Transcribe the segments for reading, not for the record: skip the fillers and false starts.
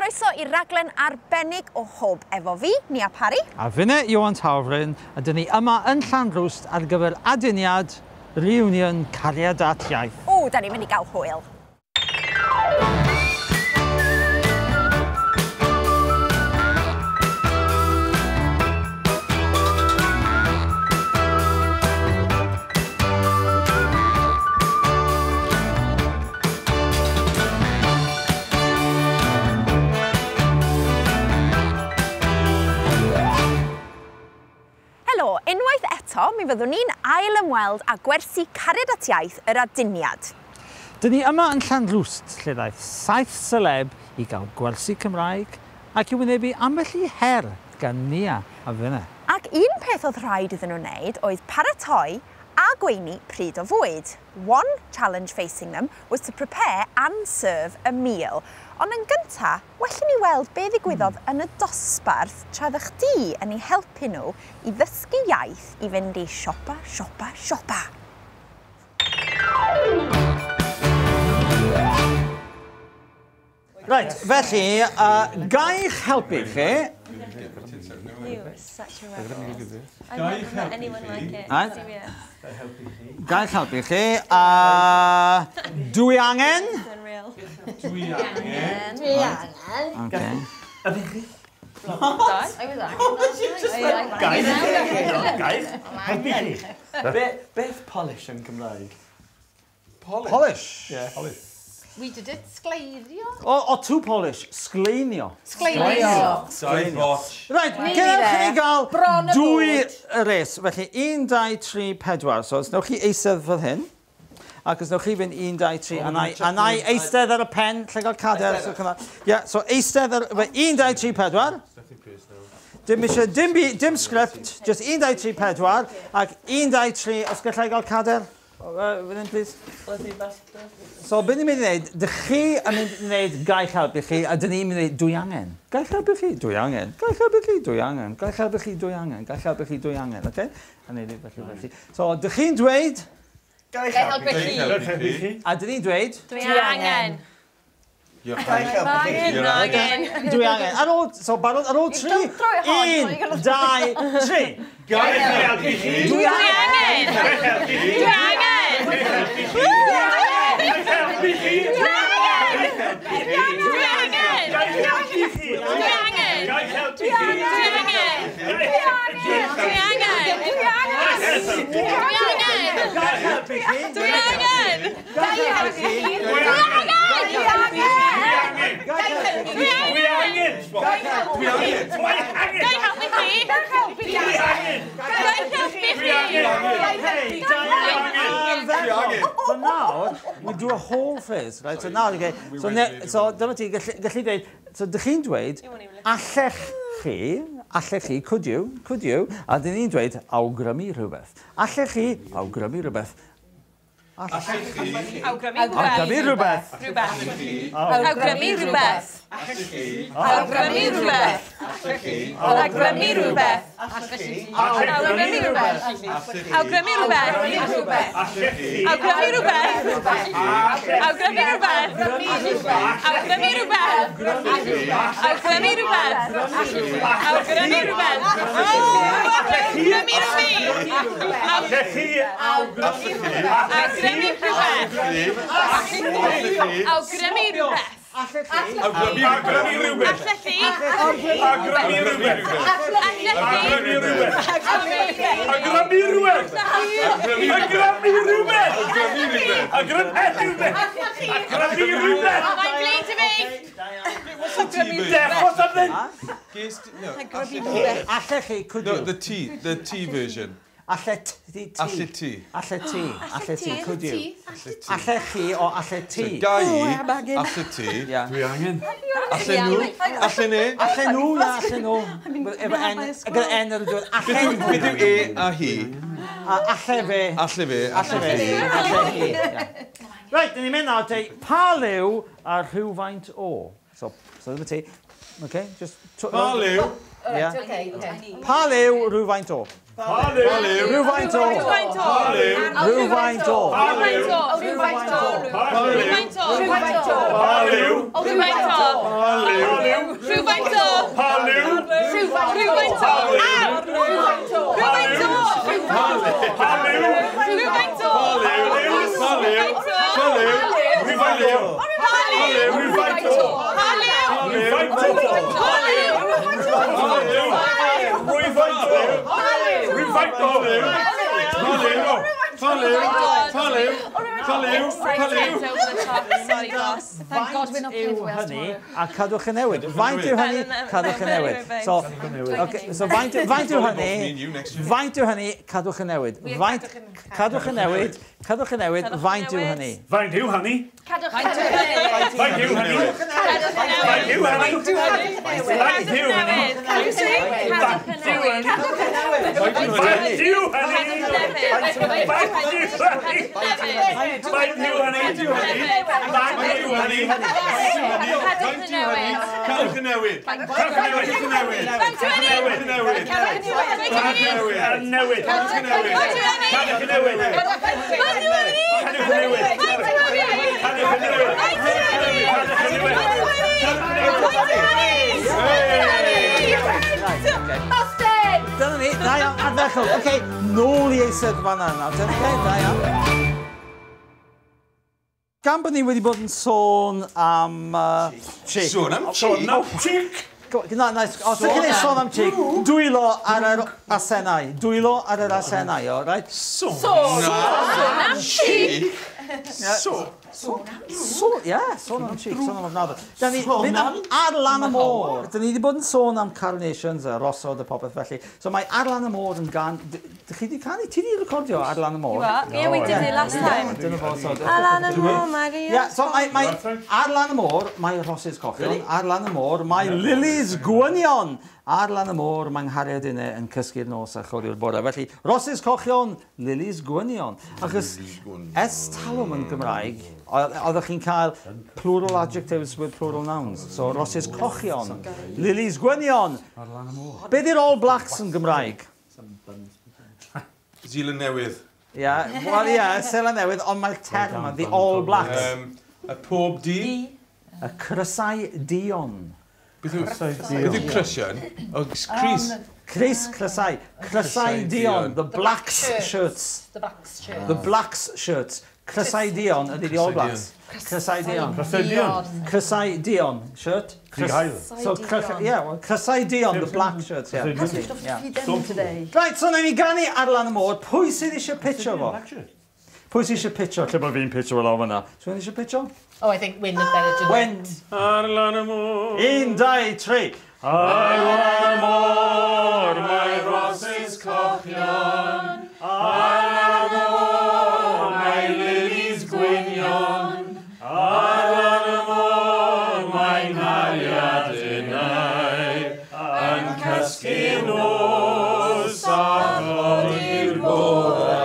Croeso i'r raglen arbennig o hwb efo fi, Nia Parry. A finne Iwan Tawfryn, a dyn ni yma yn Llanrwst ar gyfer aduniad Reunion Cariad iaith. O, da ni'n mynd i gael hwyl. Unwaith eto, mi fyddwn ni'n ail ymweld â gwersi cariad iaith yr aduniad. Dyn ni yma yn Llanrwst, lle ddaeth 7 seleb i gael gwersi Cymraeg ac i wynebu ambell i her gan Nia a finne. Ac un peth oedd rhaid iddyn nhw wneud oedd paratoi a gweini pryd o fwyd. One challenge facing them was to prepare and serve a meal. Ond yn gyntaf, well ni weld be ddigwyddodd yn y dosbarth tra ddech di yn ei helpu nhw i ddysgu iaith i fynd i siopa, siopa, siopa. Right, felly, ga i'ch helpu chi. You are such a rebel. I've never met anyone like it. Serious. Ga i'ch helpu chi. Dwi angen. Unreal. Dwi angen. Dwi angen. Okay. I was Gaeth. Beth polish yn Cymraeg? Polish? Yeah. Polish. We did it. Sgleirio. O two polish, sgleinio. Sgleirio. Right, gyda chi gael dwy res. Felly 1, 2, 3, 4. So os newch chi eistedd fel hyn. Ac os newch chi fynd 1, 2, 3. A na i eistedd ar y pen, lle gael cader. So eistedd ar 1, 2, 3, 4. Dim eisiau, dim sgript, just 1, 2, 3, 4. Ac 1, 2, 3, os gallai gael cader. Fyddyn, please. So, beth ni'n mynd i wneud, dych chi yn mynd i wneud gaich helpu chi, a dyn ni'n mynd i wneud dwy angen. Gaich helpu chi, dwy angen. Gaich helpu chi, dwy angen. Gaich helpu chi, dwy angen. Gaich helpu chi, dwy angen, oce? A wneud felly. So, dych chi'n dweud... Gaich helpu chi. A dyn ni'n dweud... Dwi angen. Gaich helpu chi. Dwy angen. Ar ôl, so barod, ar ôl 3. 1, 2, 3. Gaich helpu chi. Dwy angen. Dwi angen. So now, we do a whole phrase, right? So now, okay, so dyma ti, gallu dweud, so dych chi'n dweud, allech chi, could you, a dyn ni'n dweud, awgrymu rhywbeth. Allech chi, awgrymu rhywbeth. Awgrymu rhywbeth. Awgrymu rhywbeth. Awgrymu rhywbeth. Awgrymu rhywbeth. Awgrymu rhywbeth. Awgrymu rhywbeth. Awgrymu rhywbeth. Awgrymu rhywbeth. Awgrymu rhywbeth. Awgrymu rhywbeth. Awgrymu rhywbeth. Awgrymu rhywbeth. Awgrymu rhywbeth. Awgrymu rhywbeth. The T version. Allet ti, could you? Allet chi o allet ti. Gai, allet ti. Dwi angen. Allen nhw. Allen e. Allen nhw. Gyda en ar y dweud. Beth yw e a hi? Alle fe. Right, dyn ni'n mynd nawr te, pa liw a rhywfaint o? So dyma ti. Okay, just... Pa liw. Pa liw rhywfaint o. Rhywfaint o. Rhywfaint o. Rhywfaint o! Haliw! Rhywfaint o! Rhywfaint o! Rhywfaint o! Haliw! Rhywfaint o! Sorry, boss. Thank God we're not playing for Wales tomorrow. A cadwch yn newid. Faint yw hynny, cadwch yn newid. So faint yw hynny, faint yw hynny, cadwch yn newid. Cadwch yn newid, faint yw hynny. Faint yw hynny? Cadwch yn newid. Faint yw hynny? Faint yw hynny? Faint yw hynny? Can you say? Cadwch yn newid. Faint yw hynny? Faint yw hynny? Cadwch yn newid. Dyna ni, da iawn, ardderchol. Oce, nôl i eisod fan'na nawr. Da iawn. Gan bod ni wedi bod yn sôn am... Sôn am cheek. Na, os ydych chi'n sôn am cheek, dwylo ar yr asenau. Dwylo ar yr asenau, o, right? Sôn am cheek. Sôn am cheek, sôn am ofnadwy. Da ni fynd ar Lan y Môr. Da ni wedi bod yn sôn am carnations, a rosod a popeth felly. So mae ar Lan y Môr yn gan... Dych chi wedi canu? Ti wedi recordio ar Lan y Môr? Yeah, we did it last time. Dyna fo, so... Ar Lan y Môr, Maria. So mae ar Lan y Môr, mae rhosys cochion. Ar Lan y Môr, mae lilies gwynion. Ar Lan y Môr, mae nghariad yna yn cysgu'r nos a chwarae'r bore. Felly, rosys cochion, lilies gwynion. Achos, es talwm yn Gymraeg, oeddech chi'n cael plural adjectives with plural nouns. So, rosys cochion, lilies gwynion. Be di'r All Blacks yn Gymraeg? Zealand Newydd. Zealand Newydd, ond mae'r term yma, the All Blacks. Y pob di. Y crysau dion. Beth yw crysion? O, Chris. Chris crysau. Crysau dion. The Blacks shirts. The Blacks shirts. Crysau dion ydy the All Blacks. Crysau dion. Crysau dion. Shirt. So, Crysau dion, the black shirts, yeah. Right, so nawn ni ganu ar Lan y Môr. Pwy sydd eisiau pitcho fo? Pwy sydd eisiau pitcho? Lle bod fi'n pitcho fel o fan'na? Sy'n eisiau pitcho? Oh, I think Wyn is better to Wyn. Ar Lan y Môr. 1, 2, 3. Ar Lan y Môr, mae rosys cochion. Ar Lan y Môr, mae lilies gwynion. Ar Lan y Môr, mae nghariad unau. Yn cysgu nos a chodi'r bore.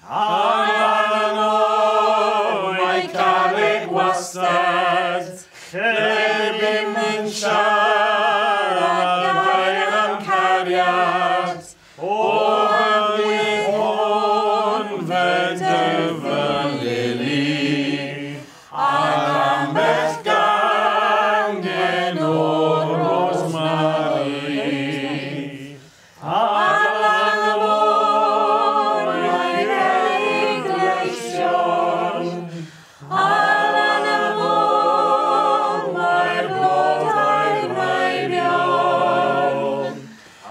Ar Lan y Môr, mae carreg wastad. Lle bym yn siarad gair am cariad. O ymwydd hwn fe dyfyn lili. Ac ambell gangen o'r rosmari. Ar Lan y Môr mae'n erig gleision. Ar Lan y Môr mae'r blodau'n reibion.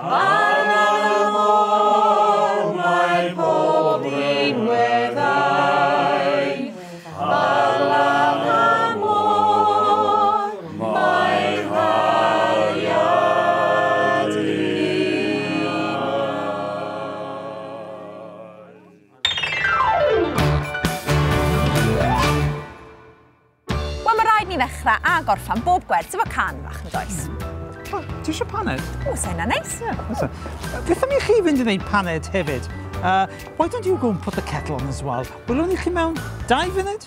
Ar Lan y Môr mae pob un weddau. Ar Lan y Môr mae hariad Wel, mae rhaid ni ddechrau a gorffan bob gwers efo can fach yn does. Ti eisiau paned? O, sa'n neis. Beth am i chi fynd i wneud paned hefyd? Why don't you go and put the kettle on as well? Welwn ni chi mewn 2 funud?